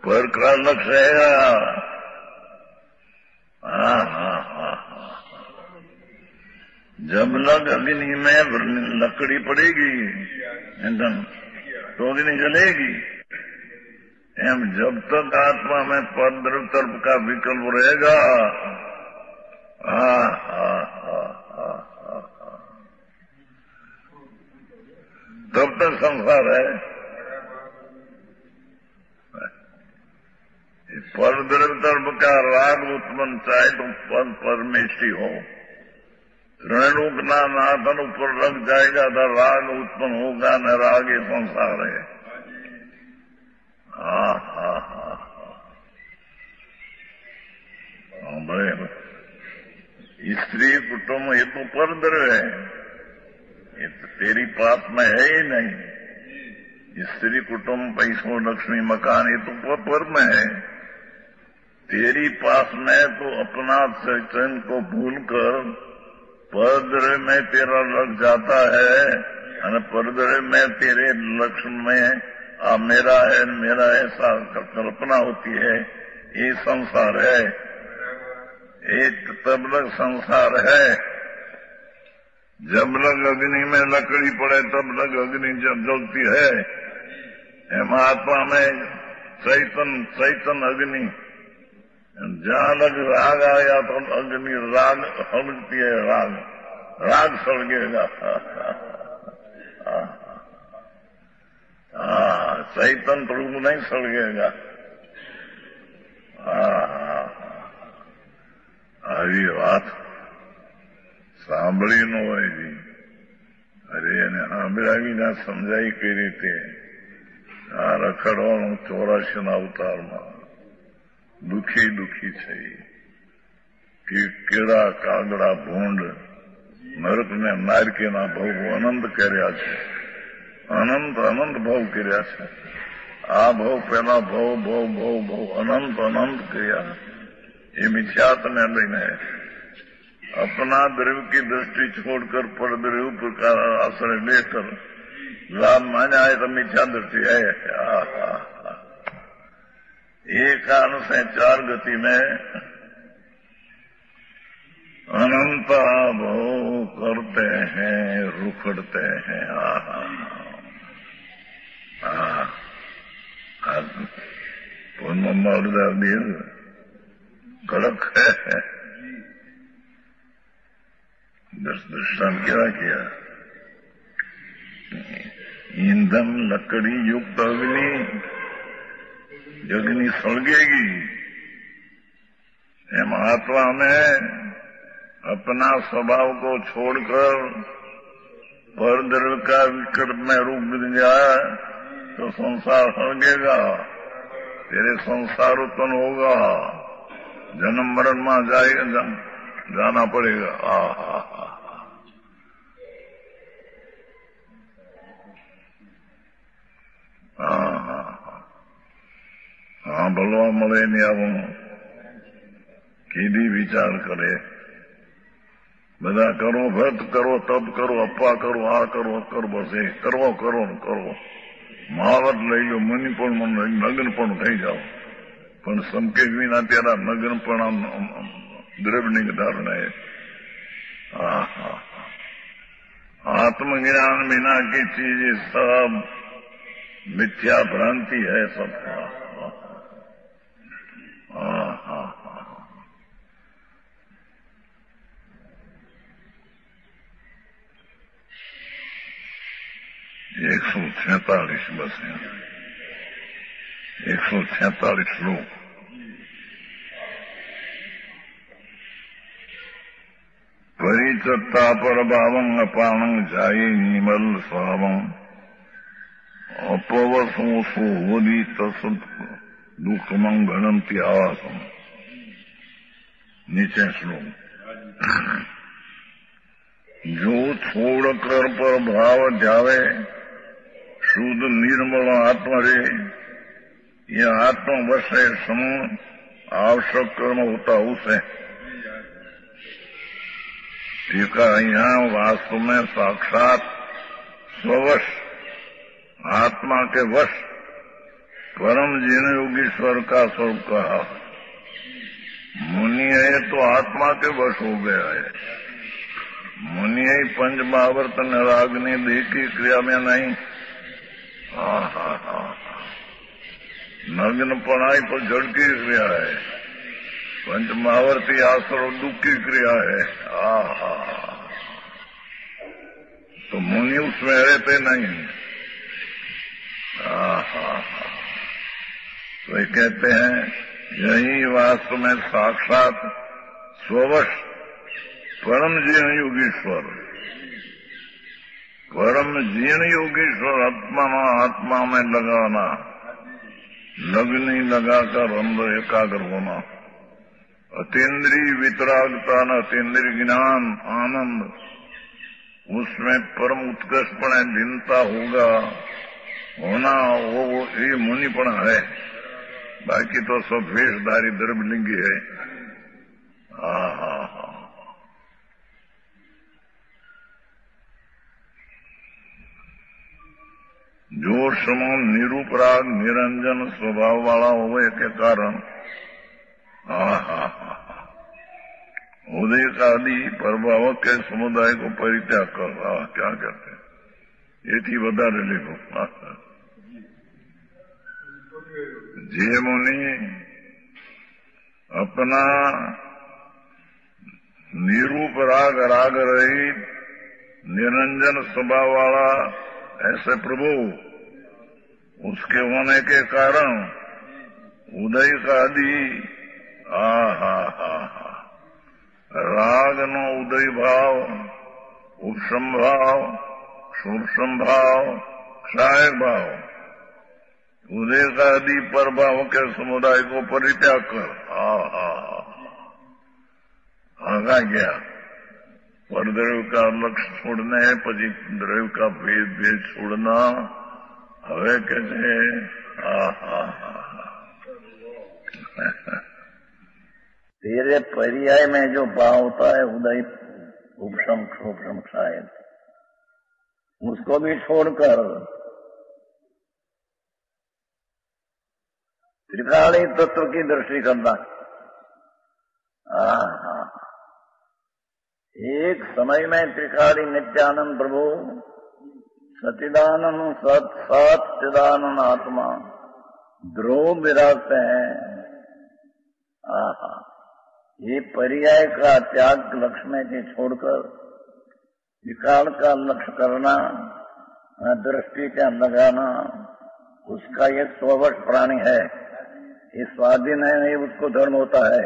पर का लक्ष्य है, जब लग अग्नि में लकड़ी पड़ेगी ईंधन तो अग्नि जलेगी। जब तक आत्मा में पर तरफ का विकल्प रहेगा तब तक संसार है। पर तरफ का राग उत्पन्न चाहे तो पद परमेष्टि हो, ऋणुक ना नाथन ऊपर लग जाएगा तो राग उत्पन्न होगा न राग, ये संसार है। स्त्री कुटुंब ये तो परदर है, ये तो तेरी पास में है ही नहीं। स्त्री कुटुंब पैसों लक्ष्मी मकान ये तो पर में है। तेरी पास में तो अपना चैतन्य को भूलकर परदर में तेरा लग जाता है, और परदर में तेरे लक्ष्य में मेरा है ऐसा कल्पना होती है। ये संसार है, एक तब लग संसार है। जब लग अग्नि में लकड़ी पड़े तब लग अग्नि जब जलती है। महात्मा में चैतन अग्नि, जहां लग राग आया तो अग्नि राग हलती है, राग सड़गेगा। चैतन प्रभु नहीं सड़गेगा। આવી વાત સાંભળી ન હોય જી. અરે એને સાંભળાવી ના સમજાય કઈ રીતે. આ રખડવાનું 84 અવતારમાં દુઃખી છે કે કેળા કાગડા ભૂંડ નરકને નારકીના ભવ અનંત કર્યા છે. અનંત ભવ કર્યા છે. આ ભવ પેલા ભવ અનંત કર્યા. ये मिथ्यात्व ने लेने अपना द्रव्य की दृष्टि छोड़कर पर द्रव्य प्रकार आश्रय लेकर लाभ मान आए तो मिथ्या दृष्टि है. एक कारण से 4 गति में अनंत भव करते हैं, रुखड़ते हैं. कड़क है. दृष्टांत क्या किया. ईंधन लकड़ी युक्त अग्नि अग्नि सड़गेगी. एम आत्मा में अपना स्वभाव को छोड़कर पर द्रव्य का विकट में रूप गिर जाए तो संसार सड़गेगा. तेरे संसार उत्पन्न होगा. जन्म मरण में जाएगा, जाना पड़ेगा. हाँ भलवा મળે ને આવું કીધી વિચાર કરે. બધા કરો, વ્રત કરો, તપ કરો, અપ્પા કરો, આ કરો, કરો, બસ એ કરવો મહાવત લઈ લો. મુનિ પણ નગ્ન પણ થઈ જાઓ. પણ સંકેત વિના તેરા નગ્ન પણ દ્રવ્યની ધારણ है. आत्मज्ञान बिना की चीज सब मिथ्या भ्रांति है. सब एक 146 बस 146 श्लोक. परिचत्ता पर भावं अपानं जाये निमल स्वावं अपवसो सोवदी तत्सत दुखमं गणंति आवासम. नीचे श्लोक. जो छोड़कर पर भाव जावे शुद्ध निर्मल आत्मा रे. यह आत्मा वश है सम आवश्यक कर्म होता उसे. टीका यहाँ वास्तव में साक्षात स्ववश आत्मा के वश परम जीन योगीश्वर का स्वरूप कहा. मुनि है तो आत्मा के वश हो गया है. मुनि है पंच महावर्तन रागनी देह की क्रिया में नहीं. नग्न पढ़ाई पर जड़ की क्रिया है. पंच महावर्ती आश्रव दुख की क्रिया है. तो मुनि उसमें रहते नहीं. तो ये कहते हैं यही वास्तव में साक्षात स्ववश परम जीन योगीश्वर. परम जीन योगीश्वर आत्मा में लगाना. लगनी लगाकर अंदर एकाग्र होना. अतीन्द्रिय वितरागता न अतीन्द्रिय ज्ञान आनंद उसमें परम उत्कृष्टपण लीनता होना वो ये मुनिपण है. बाकी तो सब वेशधारी द्रव्यलिंगी है. जो समान निरूपराग निरंजन स्वभाव वाला होवे के कारण उदय आदि प्रभावक के समुदाय को परित्याग कर. क्या कहते हैं ये थी વધારે लिखो. जे मुनि अपना निरूप राग रहित निरंजन स्वभाव वाला ऐसे प्रभु उसके होने के कारण उदय का आदि રાગનો ઉદય ભાવ, ઉપશમ ભાવ, सूक्ष्म भाव, क्षायक भाव, उदय का आदि पर भाव के समुदाय को परित्याग कर आगा गया। परद्रव्य का लक्ष्य छोड़ने, पची द्रव्य का भेद छोड़ना। हवे कैसे तेरे पर्याय में जो भाव होता है उदय, उपशम, क्षोभम, क्षायक, उसको भी छोड़कर त्रिकाली तत्व की दृष्टि करना। एक समय में त्रिकाली नित्यानंद प्रभु, सचिदानंद सत चिदानंद आत्मा ध्रुव विराजते हैं। ये पर्याय का त्याग लक्ष्य में से छोड़कर विकाल का लक्ष्य करना, दृष्टि का लगाना, उसका ये स्ववश प्राणी है। ये स्वाधीन है नहीं, उसको धर्म होता है।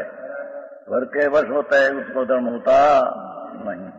घर के वश होता है, उसको धर्म होता नहीं।